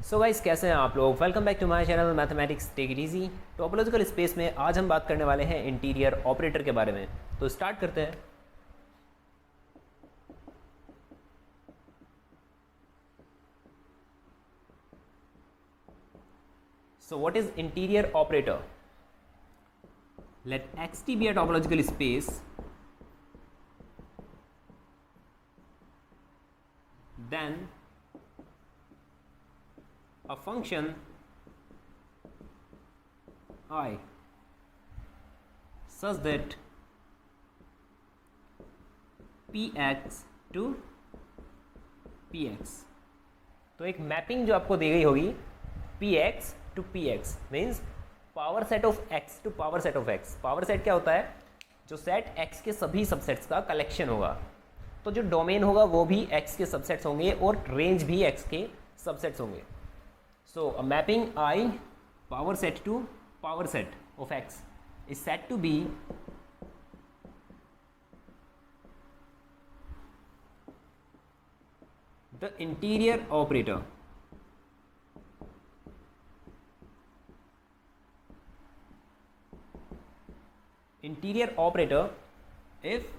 So guys, कैसे हैं आप लोग। Welcome back to my channel mathematics take it easy. Topological space में आज हम बात करने वाले हैं इंटीरियर ऑपरेटर के बारे में। तो स्टार्ट करते हैं। So what is interior operator? Let xt be a topological space, then a function I such that px to px। तो एक मैपिंग जो आपको दी गई होगी px to px means power set of x to power set of x। Power set क्या होता है? जो सेट x के सभी सबसेट्स का कलेक्शन होगा। तो जो डोमेन होगा वो भी x के सबसेट्स होंगे और रेंज भी x के सबसेट्स होंगे। So a mapping I power set to power set of x is said to be the interior operator. Interior operator if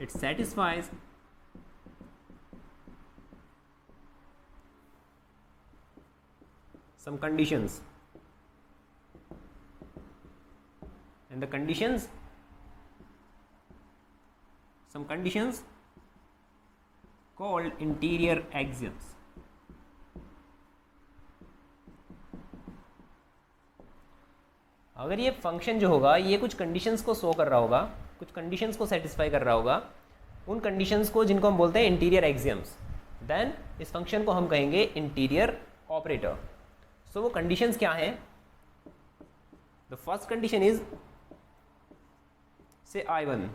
it satisfies some conditions, and the conditions, some conditions called interior axioms। अगर ये function जो होगा ये कुछ conditions को show कर रहा होगा, कुछ कंडीशंस को सेटिस्फाई कर रहा होगा, उन कंडीशंस को जिनको हम बोलते हैं इंटीरियर एक्सियम्स, देन इस फंक्शन को हम कहेंगे इंटीरियर ऑपरेटर। सो वो कंडीशंस क्या हैं? द फर्स्ट कंडीशन इज से I1।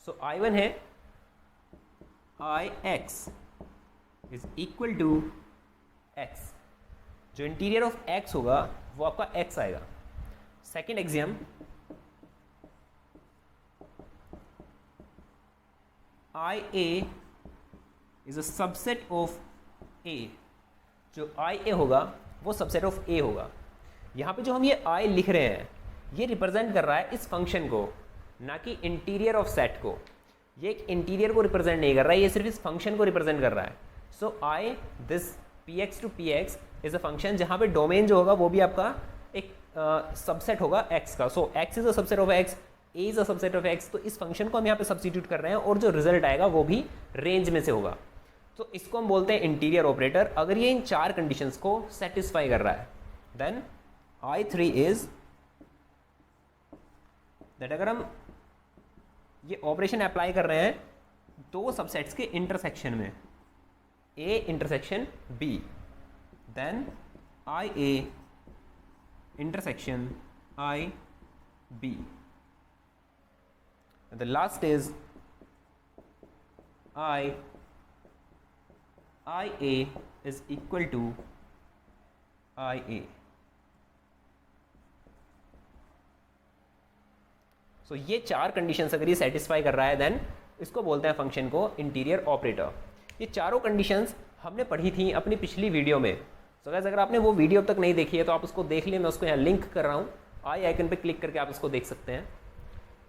सो I1 है Ix is equal to x। जो इंटीरियर ऑफ x होगा वो आपका x आएगा। Second axiom, IA is a subset of A। जो IA होगा वो सबसेट ऑफ A होगा। यहाँ पे जो हम ये I लिख रहे हैं ये रिप्रेजेंट कर रहा है इस फंक्शन को, ना कि इंटीरियर ऑफ सेट को। ये एक इंटीरियर को रिप्रेजेंट नहीं कर रहा है, ये सिर्फ इस फंक्शन को रिप्रेजेंट कर रहा है। So I this px to px is a function जहाँ पे डोमेन जो होगा वो भी आपका एक सबसेट होगा x का। सो x is a subset of x, a is a subset of x। तो इस फंक्शन को हम यहाँ पे सब्स्टिट्यूट कर रहे हैं और जो रिजल्ट आएगा वो भी रेंज में से होगा। तो इसको हम बोलते हैं इंटीरियर ऑपरेटर। अगर ये इन चार कंडीशंस को सेटिस्फाई कर रहा है देन I3 इज दैट अगर हम ये ऑपरेशन अप्लाई कर रहे हैं दो सबसेट्स के इंटरसेक्शन में, A intersection B, then IA intersection IB, the last is IA is equal to IA। So ये चार कंडीशंस अगर ये सेटिस्फाई कर रहा है देन इसको बोलते हैं फंक्शन को इंटीरियर ऑपरेटर। ये चारों कंडीशंस हमने पढ़ी थी अपनी पिछली वीडियो में। सो गाइस, अगर आपने वो वीडियो अब तक नहीं देखी है तो आप उसको देख लिए। मैं उसको यहाँ लिंक कर रहा हूँ, आई आइकन पे क्लिक करके आप उसको देख सकते हैं।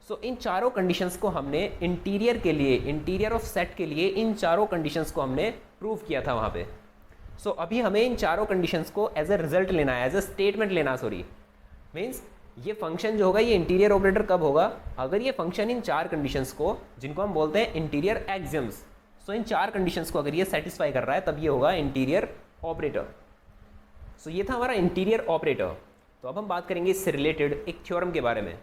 सो इन चारों कंडीशंस को हमने इंटीरियर के लिए, इंटीरियर ऑफ सेट के लिए इन चारों कंडीशंस को हमने प्रूव किया था वहाँ पे। सो अभी हमें इन चारों कंडीशंस को एज ए रिजल्ट लेना है, एज ए स्टेटमेंट लेना, सॉरी मीन्स ये फंक्शन जो होगा ये इंटीरियर ऑपरेटर कब होगा? अगर ये फंक्शन इन चार कंडीशंस को, जिनको हम बोलते हैं इंटीरियर एक्सियम्स, सो इन चार कंडीशंस को अगर ये सेटिस्फाई कर रहा है तब ये होगा इंटीरियर ऑपरेटर। सो ये था हमारा इंटीरियर ऑपरेटर। तो अब हम बात करेंगे इससे रिलेटेड एक थ्योरम के बारे में।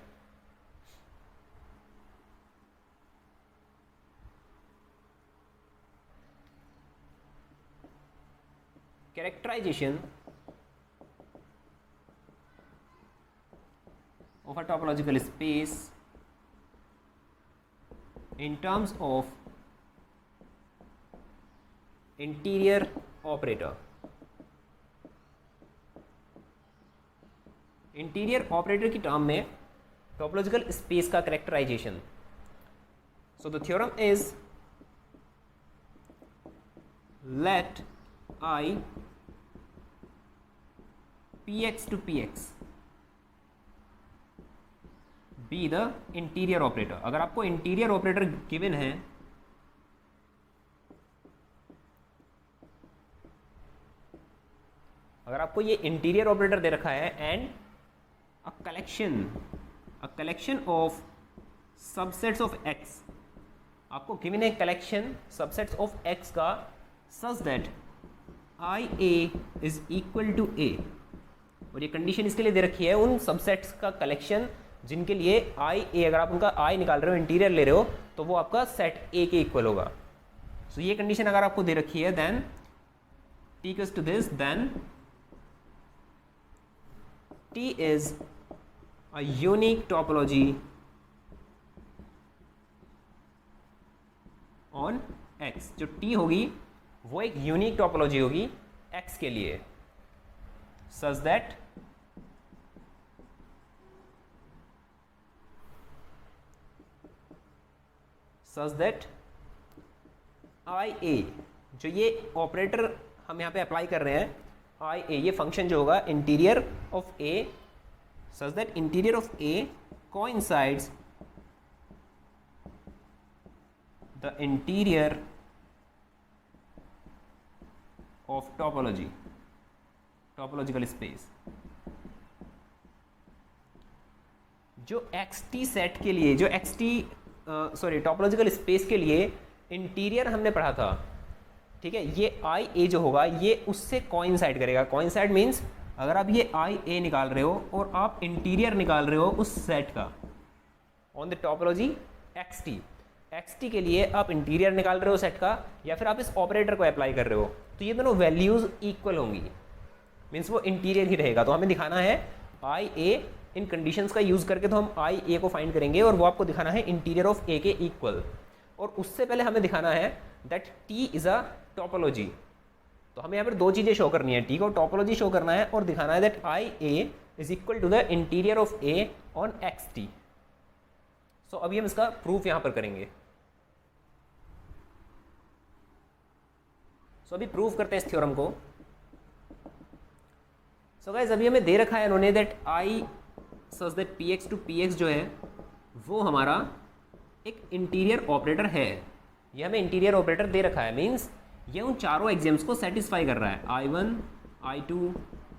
Characterisation of a topological space in terms of interior operator। Interior operator की टर्म में टोपोलॉजिकल स्पेस का characterisation. So the theorem is let I px to px be the interior operator। अगर आपको interior operator given है, अगर आपको ये interior operator दे रखा है and a collection of subsets of x, आपको गिवन है कलेक्शन सबसेट्स ऑफ x का such that IA is equal to A, और ये कंडीशन इसके लिए दे रखी है उन सबसेट्स का कलेक्शन जिनके लिए IA, अगर आप उनका I निकाल रहे हो, इंटीरियर ले रहे हो, तो वो आपका सेट A के इक्वल होगा। सो ये कंडीशन अगर आपको दे रखी है then T equals to this, then T is a unique topology on X। जो T होगी वो एक यूनिक टोपोलॉजी होगी X के लिए, such that IA, जो ये ऑपरेटर हम यहाँ पे अप्लाई कर रहे हैं, IA ये फंक्शन जो होगा interior of A, such that interior of A coincides the interior of topological space। जो xt सेट के लिए, जो टोपोलॉजिकल स्पेस के लिए इंटीरियर हमने पढ़ा था, ठीक है, ये IA जो होगा ये उससे कोइंसाइड करेगा। कोइंसाइड मीन्स अगर आप ये IA निकाल रहे हो और आप इंटीरियर निकाल रहे हो उस सेट का ऑन द टोपोलॉजी XT के लिए आप इंटीरियर निकाल रहे हो सेट का, या फिर आप इस ऑपरेटर को अप्लाई कर रहे हो, तो ये दोनों वैल्यूज इक्वल होंगी, मीन्स वो इंटीरियर ही रहेगा। तो हमें दिखाना है IA, इन कंडीशंस का यूज़ करके तो हम IA को फाइंड करेंगे और वो आपको दिखाना है इंटीरियर ऑफ A के इक्वल। और उससे पहले हमें दिखाना है that T is a topology. तो हमें यहाँ पर दो चीज़ें शो करनी है, T को टोपोलॉजी शो करना है और दिखाना है that IA is equal to the interior of A on XT। So अभी हम इसका प्रूफ यहाँ पर करेंगे। सो अभी प्रूफ करते हैं इस थ्योरम को। सो गाइस अभी हमें दे रखा है इन्होंने that I such that Px to Px जो है वो हमारा एक इंटीरियर ऑपरेटर है। ये हमें इंटीरियर ऑपरेटर दे रखा है, मीन्स ये उन चारों एग्जाम्स को सेटिस्फाई कर रहा है, I1, I2,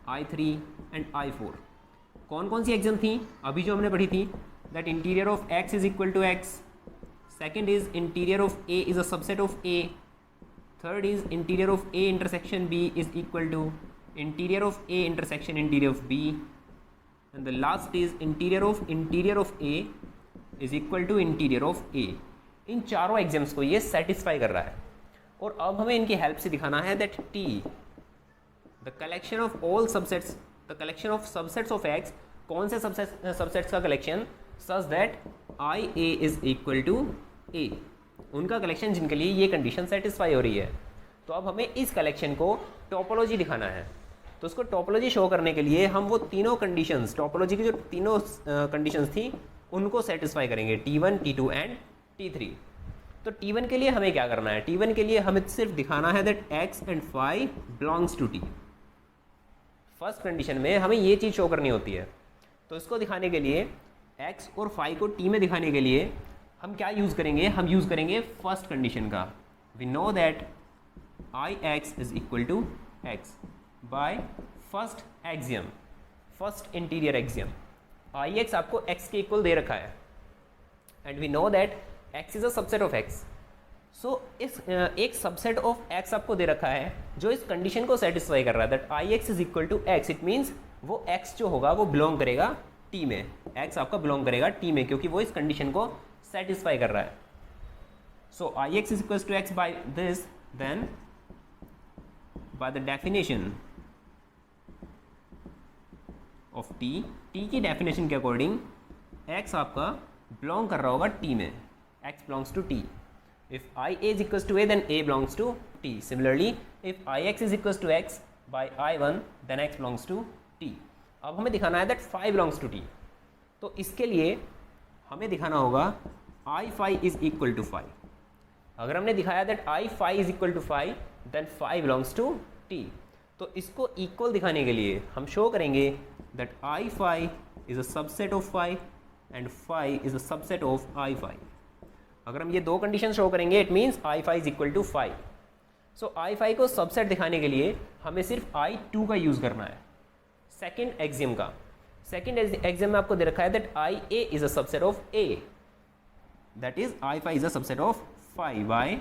I3 and I4। कौन कौन सी एग्जाम थी अभी जो हमने पढ़ी थी, that interior of x is equal to x, second is interior of A is a subset of A, third is interior of A intersection B is equal to interior of A intersection interior of B, and the last is interior of A is equal to interior of A। इन चारों axioms को ये satisfy कर रहा है। और अब हमें इनकी हेल्प से दिखाना है that T, the collection of all subsets, the collection of subsets of X, कौन से सबसेट्स का collection, such that IA is equal to A, उनका कलेक्शन जिनके लिए ये कंडीशन सेटिस्फाई हो रही है। तो अब हमें इस कलेक्शन को टोपोलॉजी दिखाना है। तो उसको टोपोलॉजी शो करने के लिए हम वो तीनों कंडीशंस, टोपोलॉजी की जो तीनों कंडीशंस थी उनको सेटिस्फाई करेंगे, T1, T2 एंड T3। तो T1 के लिए हमें क्या करना है, T1 के लिए हमें सिर्फ दिखाना है that X and phi belongs to T। First condition में हमें ये चीज़ शो करनी होती है। तो इसको दिखाने के लिए X और फाई को T में दिखाने के लिए हम क्या यूज़ करेंगे, हम यूज़ करेंगे फर्स्ट कंडीशन का। We know that IX is equal to X by first axiom, first interior axiom. IX आपको X के इक्वल दे रखा है and we know that X is a subset of X। So इस एक subset of X आपको दे रखा है जो इस कंडीशन को सेटिस्फाई कर रहा है that IX is equal to X। It means वो X जो होगा वो बिलोंग करेगा T में, X आपका बिलोंग करेगा T में, क्योंकि वो इस कंडीशन को सेटिस्फाई कर रहा है। So IX is equal to X by this, then by the definition of T की डेफिनेशन के अकॉर्डिंग X आपका बिलोंग कर रहा होगा T में, X belongs to T। If IA is equals to A then A belongs to T. Similarly, if IX is equals to X by I1 then X belongs to T. अब हमें दिखाना है that phi belongs to T। तो इसके लिए हमें दिखाना होगा I phi is equal to phi। अगर हमने दिखाया that I phi is equal to phi then phi belongs to T। तो इसको इक्वल दिखाने के लिए हम शो करेंगे that I phi is a subset of phi and phi is a subset of I phi. अगर हम ये दो कंडीशन शो करेंगे it means I phi is equal to phi. So I phi को सबसेट दिखाने के लिए हमें सिर्फ आई टू का यूज़ करना है, सेकेंड एक्सियम का। सेकेंड एक्सियम में आपको दे रखा है that I A is a subset of A, that is I phi is a subset of phi by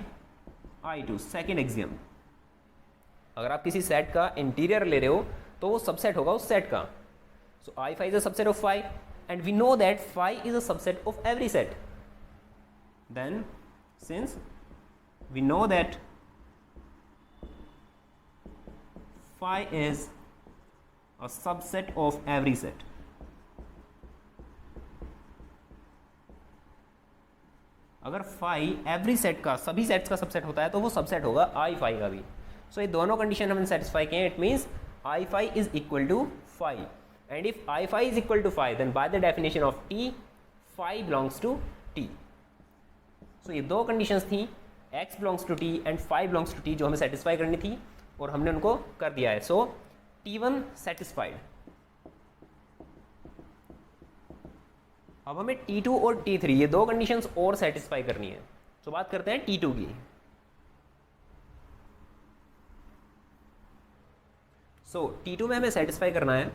I two, second axiom. अगर आप किसी सेट का इंटीरियर ले रहे हो तो वो सबसेट होगा उस सेट का। So I phi is a subset of phi and we know that phi is a subset of every set. Then since we know that phi is a subset of every set, अगर phi every set का, सभी sets का subset होता है तो वो subset होगा i phi का भी। सो ये दोनों कंडीशन हमने सेटिस्फाई किए। It means i phi is equal to phi and if i phi is equal to phi then by the definition of t phi belongs to t। सो ये दो कंडीशंस थी, x belongs to t and phi belongs to t, जो हमें satisfy करनी थी और हमने उनको कर दिया है। सो T1 सेटिस्फाइड। अब हमें T2 और T3 ये दो कंडीशंस और सेटिस्फाई करनी है। तो बात करते हैं T2 की। सो T2 में हमें सेटिस्फाई करना है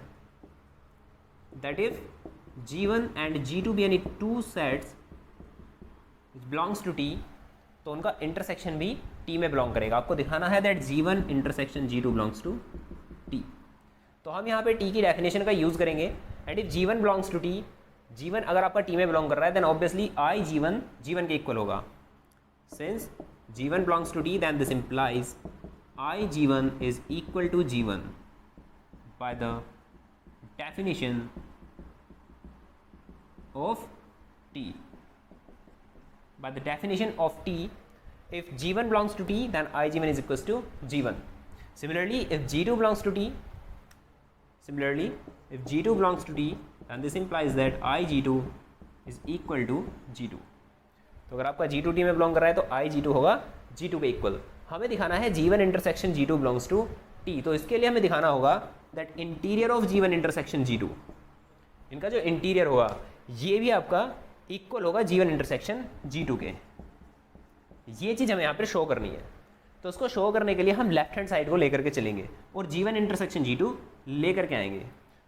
that if G1 and G2 be any two sets belongs to T, तो उनका इंटरसेक्शन भी T में बिलोंग करेगा। आपको दिखाना है that G1 intersection G2 belongs to T। तो हम यहाँ पे T की डेफिनेशन का यूज़ करेंगे and if G1 belongs to T, G1 अगर आपका T में बिलोंग कर रहा है then obviously I G1 G1 के इक्वल होगा। Since G1 belongs to T then this implies I G1 is equal to G1 by the definition of T। By the definition of T, if G1 belongs to T, then I G1 is equals to G1. Similarly, if G2 belongs to T, then this implies that I G2 is equal to G2. तो अगर आपका G2 T में belong कर रहा है तो I G2 होगा G2 के इक्वल। हमें दिखाना है G1 intersection G2 belongs to T, तो इसके लिए हमें दिखाना होगा that interior of G1 intersection G2, इनका जो इंटीरियर होगा ये भी आपका इक्वल होगा G1 इंटरसेक्शन G2 के। ये चीज़ हमें यहाँ पे शो करनी है। तो उसको शो करने के लिए हम लेफ्ट हैंड साइड को लेकर के चलेंगे और G1 इंटरसेक्शन G2 लेकर के आएंगे।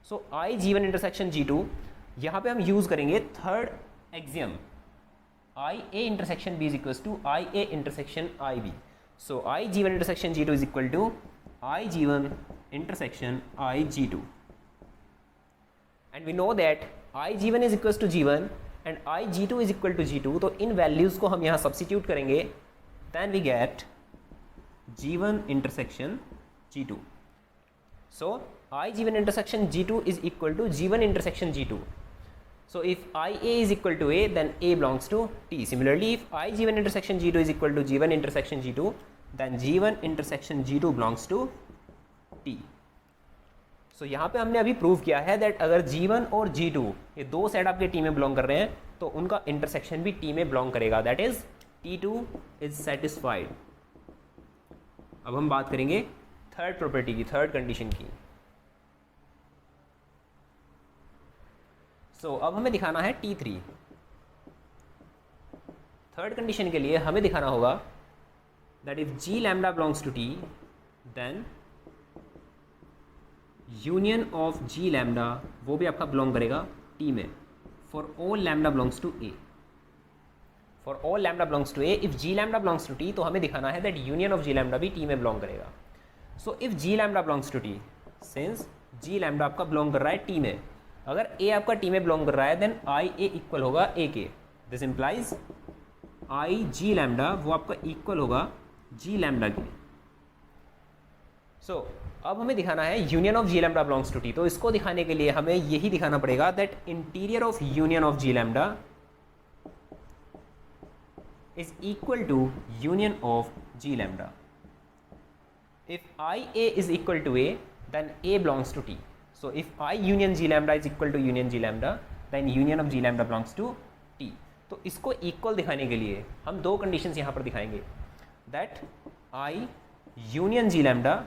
सो I G1 इंटरसेक्शन G2 यहाँ पे हम यूज़ करेंगे third axiom I A intersection B is equal to I A intersection I B। So I G1 intersection G2 is equal to I G1 intersection I G2 and we know that I G1 is equal to G1 and I G2 is equal to G2। तो इन values को हम यहाँ substitute करेंगे then we get G1 intersection G2। So I G1 intersection G2 is equal to G1 intersection G2। So if I A is equal to A then A belongs to T। Similarly if I G1 intersection G2 is equal to G1 intersection G2 then G1 intersection G2 belongs to T। So यहाँ पे हमने अभी prove किया है that अगर G1 और G2 ये दो सेट आपके T में बिलोंग कर रहे हैं तो उनका इंटरसेक्शन भी T में बिलोंग करेगा, that is T2 is satisfied. अब हम बात करेंगे थर्ड प्रॉपर्टी की, थर्ड कंडीशन की। सो अब हमें दिखाना है T3। थर्ड कंडीशन के लिए हमें दिखाना होगा that if G lambda belongs to T then union of G lambda वो भी आपका बिलोंग करेगा T में for all lambda belongs to A। For all lambda belongs to A if G lambda belongs to T, तो हमें दिखाना है that union of G lambda भी T में बिलोंग करेगा। So if G lambda belongs to T, since G lambda आपका belong कर रहा है T में, अगर A आपका T में बिलोंग कर रहा है देन I A इक्वल होगा A के। This implies I G lambda वो आपका इक्वल होगा G लैम्डा के। सो अब हमें दिखाना है union of G lambda belongs to T। तो इसको दिखाने के लिए हमें यही दिखाना पड़ेगा that interior of union of G lambda is equal to union of G lambda. If I A is equal to A then A belongs to T। So if I union G lambda is equal to union G lambda then union of G lambda belongs to T। तो इसको equal दिखाने के लिए हम दो conditions यहाँ पर दिखाएंगे that I union G lambda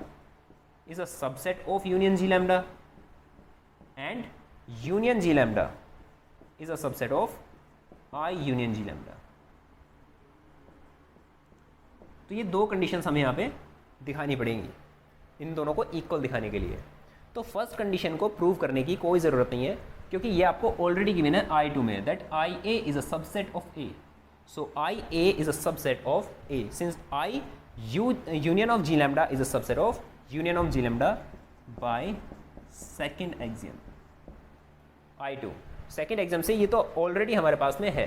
is a subset of union G lambda and union G lambda is a subset of I union G lambda. तो ये दो कंडीशंस हमें यहाँ पे दिखानी पड़ेंगी इन दोनों को इक्वल दिखाने के लिए. तो फर्स्ट कंडीशन को प्रूव करने की कोई ज़रूरत नहीं है क्योंकि ये आपको ऑलरेडी गिवन है I2 में, that IA is a subset of A. So IA is a subset of A since I union of G lambda is a subset of union of G lambda by second axiom. I2 second exam से ये तो already हमारे पास में है.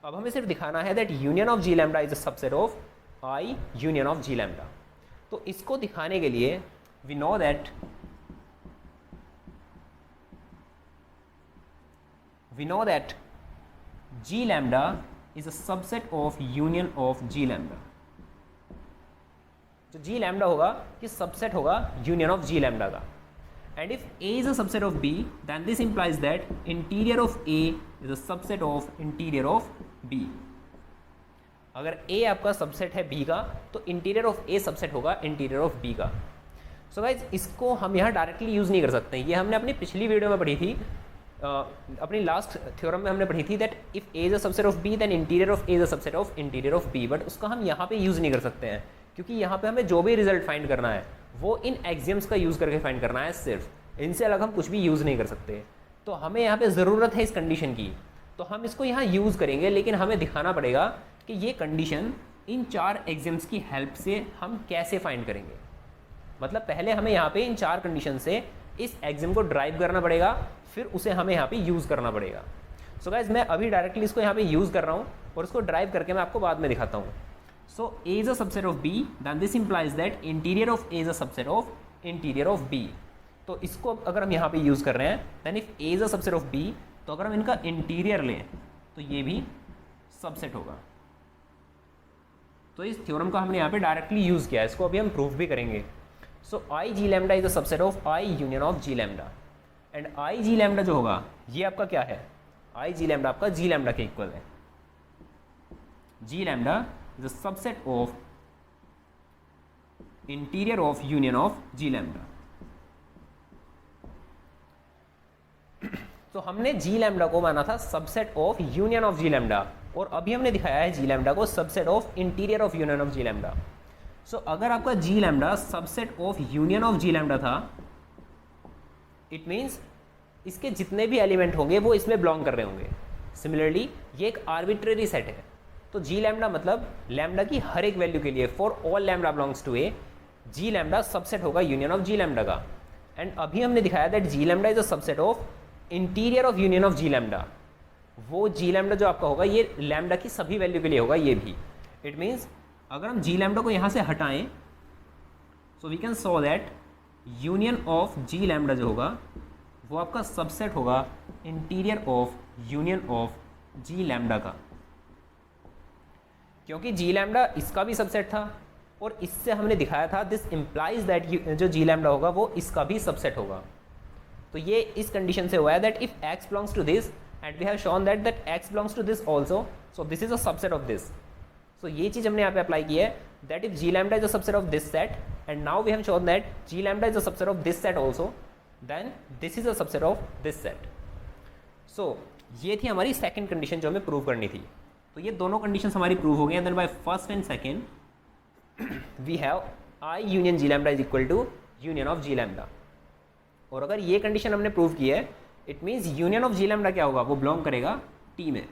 अब हमें सिर्फ दिखाना है that union of G lambda is a subset of I union of G lambda. तो इसको दिखाने के लिए we know that G lambda is a subset of union of G lambda. जो जी लैम्डा होगा ये सबसेट होगा यूनियन ऑफ जी लैम्डा का. And if A is a subset of B, then this implies that interior of A is a subset of interior of B. अगर A आपका subset है B का तो interior of A subset होगा interior of B का. So guys इसको हम यहाँ डायरेक्टली यूज़ नहीं कर सकते. ये हमने अपनी पिछली वीडियो में पढ़ी थी, अपनी लास्ट थ्योरम में हमने पढ़ी थी that if A is a subset of B then interior of A is a subset of interior of B. But उसका हम यहाँ पे यूज़ नहीं कर सकते हैं क्योंकि यहाँ पे हमें जो भी रिजल्ट फाइंड करना है वो इन एक्सियम्स का यूज़ करके फाइंड करना है. सिर्फ इनसे अलग हम कुछ भी यूज़ नहीं कर सकते. तो हमें यहाँ पे ज़रूरत है इस कंडीशन की, तो हम इसको यहाँ यूज़ करेंगे, लेकिन हमें दिखाना पड़ेगा कि ये कंडीशन इन चार एक्सियम्स की हेल्प से हम कैसे फाइंड करेंगे. मतलब पहले हमें यहाँ पे इन चार कंडीशन से इस एक्सियम को ड्राइव करना पड़ेगा, फिर उसे हमें यहाँ पे यूज़ करना पड़ेगा. सो गाइज मैं अभी डायरेक्टली इसको यहाँ पे यूज़ कर रहा हूँ और इसको ड्राइव करके मैं आपको बाद में दिखाता हूँ. So A is a subset of B, then this implies that interior of A is a subset of interior of B. तो इसको अगर हम यहाँ पे यूज़ कर रहे हैं then if A is a subset of B, तो अगर हम इनका इंटीरियर लें तो ये भी सबसेट होगा. तो इस थ्योरम का हमने यहाँ पे डायरेक्टली यूज़ किया है, इसको अभी हम प्रूफ भी करेंगे. So I G lambda is a subset of I union of G lambda. And I G lambda जो होगा ये आपका क्या है, आई जी लैम्डा आपका जी लैम्डा के इक्वल है. जी lambda is a subset of interior of union of G lambda. तो हमने G lambda को माना था subset of union of G lambda और अभी हमने दिखाया है G lambda को subset of interior of union of G lambda. सो अगर आपका G lambda subset of union of G lambda था, इट मीन्स इसके जितने भी एलिमेंट होंगे वो इसमें बिलोंग कर रहे होंगे. सिमिलरली ये एक आर्बिट्रेरी सेट है, तो जी लैम्डा मतलब लैम्डा की हर एक वैल्यू के लिए for all lambda belongs to A, G lambda subset होगा यूनियन ऑफ जी लैम्डा का. एंड अभी हमने दिखाया that G lambda is a subset of interior of union of G lambda. वो जी लैम्डा जो आपका होगा ये लैम्डा की सभी वैल्यू के लिए होगा ये भी. इट मीन्स अगर हम जी लैम्डा को यहाँ से हटाएं so we can show that union of G lambda जो होगा वो आपका सबसेट होगा interior of union of G lambda का, क्योंकि जी लैम्डा इसका भी सबसेट था और इससे हमने दिखाया था दिस इम्प्लाइज दैट जो जी लैम्डा होगा वो इसका भी सबसेट होगा. तो ये इस कंडीशन से हुआ है that if x belongs to this and we have shown that x belongs to this also, so this is a subset of this. So ये चीज़ हमने यहाँ पे अप्लाई की है that if G lambda is a subset of this set and now we have shown that G lambda is a subset of this set also, then this is a subset of this set. सो ये थी हमारी second condition जो हमें prove करनी थी. तो ये दोनों कंडीशंस हमारी प्रूव हो गई हैं. Then by first and second we have I union G lambda is equal to union of G lambda. और अगर ये कंडीशन हमने प्रूव की है it means union of G lambda क्या होगा, वो बिलोंग करेगा टी में.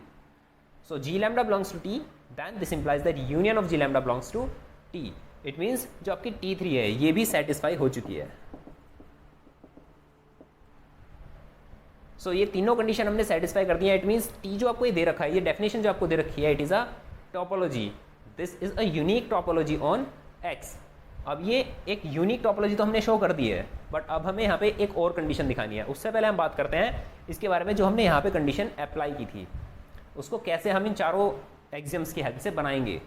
So G lambda belongs to T, then this implies that union of G lambda belongs to T. It means जो आपकी T3 है ये भी सेटिस्फाई हो चुकी है. सो ये तीनों कंडीशन हमने सेटिस्फाई कर दी है. इट मीन्स टी जो आपको ये दे रखा है, ये डेफिनेशन जो आपको दे रखी है, it is a topology. This is a unique topology on x. अब ये एक यूनिक टोपोलॉजी तो हमने शो कर दी है, बट अब हमें यहाँ पे एक और कंडीशन दिखानी है. उससे पहले हम बात करते हैं इसके बारे में जो हमने यहाँ पे कंडीशन अप्लाई की थी, उसको कैसे हम इन चारों एक्सियम्स की हेल्प से बनाएंगे.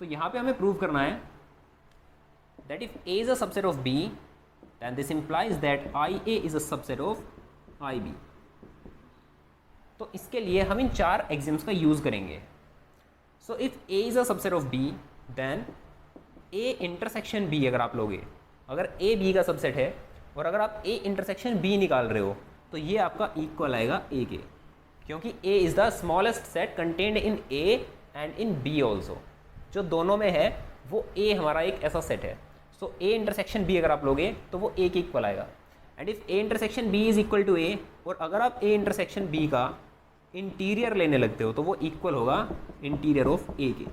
तो यहाँ पे हमें प्रूव करना है that if A is a subset of B, then this implies that IA is a subset of IB. तो इसके लिए हम इन चार एक्सियम्स का यूज़ करेंगे. So if A is a subset of B then A intersection B अगर आप लोगे, अगर ए बी का सबसेट है और अगर आप ए इंटरसेक्शन बी निकाल रहे हो तो ये आपका इक्वल आएगा ए के, क्योंकि A is the smallest set contained in A and in B also. जो दोनों में है वो ए हमारा एक ऐसा सेट है। सो ए इंटरसेक्शन बी अगर आप लोगे तो वो ए के इक्वल आएगा। And if A intersection B is equal to A, और अगर आप ए इंटरसेक्शन बी का इंटीरियर लेने लगते हो तो वो इक्वल होगा इंटीरियर ऑफ ए के।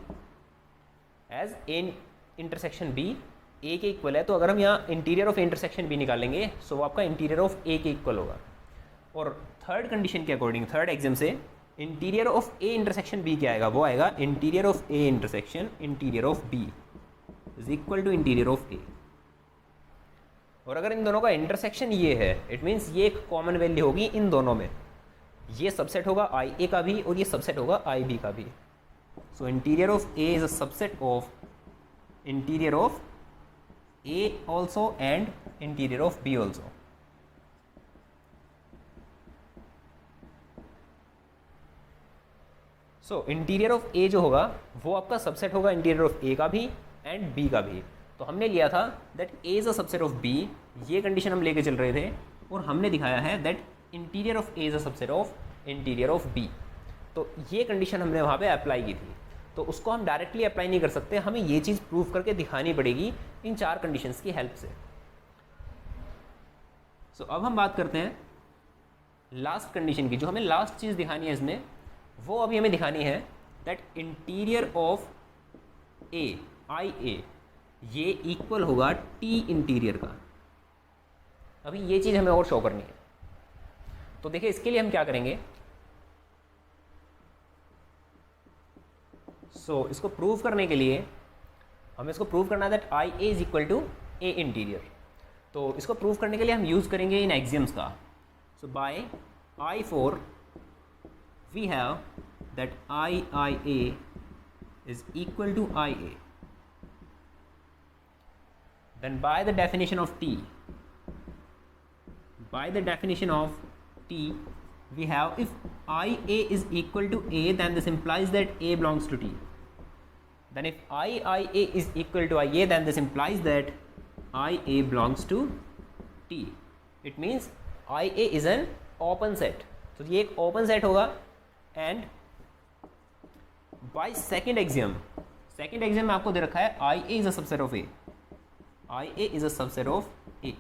एज ए इंटरसेक्शन बी ए के इक्वल है, तो अगर हम यहाँ इंटीरियर ऑफ इंटरसेक्शन बी निकालेंगे सो वो आपका इंटीरियर ऑफ ए के इक्वल होगा। और थर्ड कंडीशन के अकॉर्डिंग, थर्ड एग्जाम से interior of A intersection B क्या आएगा, वो आएगा interior of A intersection interior of B is equal to interior of A. और अगर इन दोनों का इंटरसेक्शन ये है, इट मीन्स ये एक कॉमन वैल्यू होगी इन दोनों में, ये सबसेट होगा आई ए का भी और ये सबसेट होगा आई बी का भी। So interior of A is a subset of interior of A also and interior of B also. So interior of A जो होगा वो आपका सबसेट होगा इंटीरियर ऑफ ए का भी एंड बी का भी। तो हमने लिया था that A is a subset of B, ये कंडीशन हम लेके चल रहे थे, और हमने दिखाया है that interior of A is a subset of interior of B. तो ये कंडीशन हमने वहाँ पे अप्लाई की थी, तो उसको हम डायरेक्टली अप्लाई नहीं कर सकते, हमें ये चीज़ प्रूव करके दिखानी पड़ेगी इन चार कंडीशंस की हेल्प से। सो अब हम बात करते हैं लास्ट कंडीशन की। जो हमें लास्ट चीज़ दिखानी है इसमें, वो अभी हमें दिखानी है that interior of A I ए ये इक्वल होगा टी इंटीरियर का। अभी ये चीज़ हमें और शो करनी है। तो देखिए इसके लिए हम क्या करेंगे, इसको प्रूव करने के लिए हमें इसको प्रूव करना है that I A is equal to A interior. तो इसको प्रूव करने के लिए हम यूज़ करेंगे इन एक्सियम्स का। सो bye I4 we have that IA is equal to IA. Then by the definition of T, we have if IA is equal to A, then this implies that A belongs to T. Then if IA is equal to IA, then this implies that IA belongs to T. It means IA is an open set. तो ये एक open set होगा। And by second axiom में आपको दे रखा है I A is a subset of A, I A is a subset of A.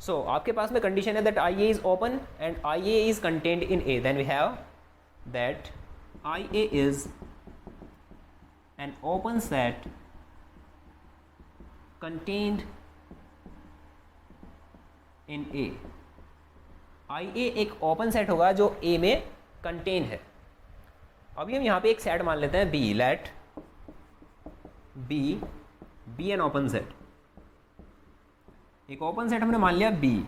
So आपके पास में कंडीशन है that I A is open and I A is contained in A, then we have that I A is an open set contained in A. I A एक open set होगा जो ए में contain है। अभी हम यहाँ पे एक सेट मान लेते हैं B, let B an open set. एक ओपन सेट हमने मान लिया बी।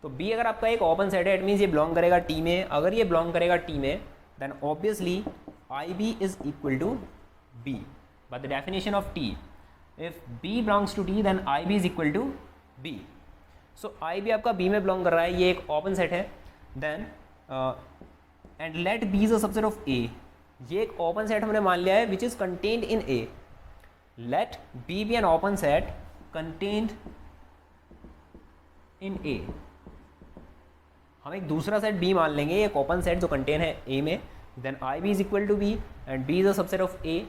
तो बी अगर आपका एक ओपन सेट है, इट मीन्स ये बिलोंग करेगा टी में। अगर ये बिलोंग करेगा टी में then obviously I B is equal to B by the definition of T. If B belongs to T then I B is equal to B. So I भी आपका B में belong कर रहा है, ये एक ओपन सेट है। Then and let B is a subset of A, ये एक ओपन सेट हमने मान लिया है which is contained in A. Let B B an open set contained in A. हम एक दूसरा सेट बी मान लेंगे, एक ओपन सेट जो कंटेन है ए में। Then I B is equal to B and B is a subset of A.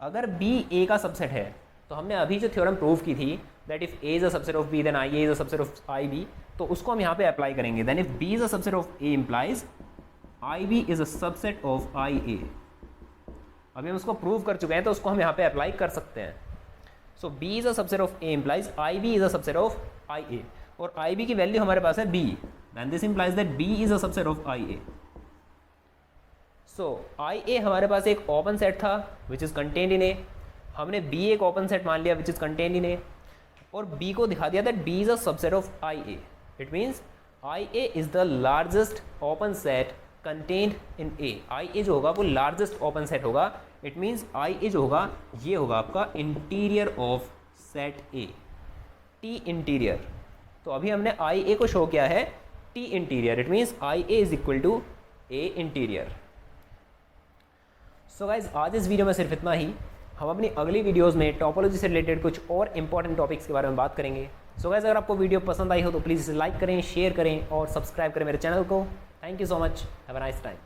अगर बी ए का सबसेट है तो हमने अभी जो थ्योरम प्रूव की थी that if A is a subset of B then I A is a subset of I B, तो उसको हम यहाँ पे अप्लाई करेंगे। Then if B is a subset of A implies I B is a subset of I A. अभी हम उसको prove कर चुके हैं तो उसको हम यहाँ पे अप्लाई कर सकते हैं। So B is a subset of A implies I B is a subset of I A, और आई बी की वैल्यू हमारे पास है B, then this implies that B is a subset of I A. So I A हमारे पास एक open set था विच is contained in ए। हमने बी एक ओपन सेट मान लिया विच इज कंटेन्ड इन ए, और बी को दिखा दिया that B is a subset of I A. It means I A is the largest open set contained in A. I A जो होगा वो लार्जेस्ट ओपन सेट होगा। इट मीन्स आई ए जो होगा ये होगा आपका interior of set A, T interior. तो अभी हमने आई ए को शो किया है T interior. It means I A is equal to A interior. So guys आज इस वीडियो में सिर्फ इतना ही। हम अपनी अगली वीडियोज़ में टोपोलॉजी से रिलेटेड कुछ और इंपॉर्टेंट टॉपिक्स के बारे में बात करेंगे। सो गाइज अगर आपको वीडियो पसंद आई हो तो प्लीज़ इसे लाइक करें, शेयर करें और सब्सक्राइब करें मेरे चैनल को। Thank you so much, have a nice time.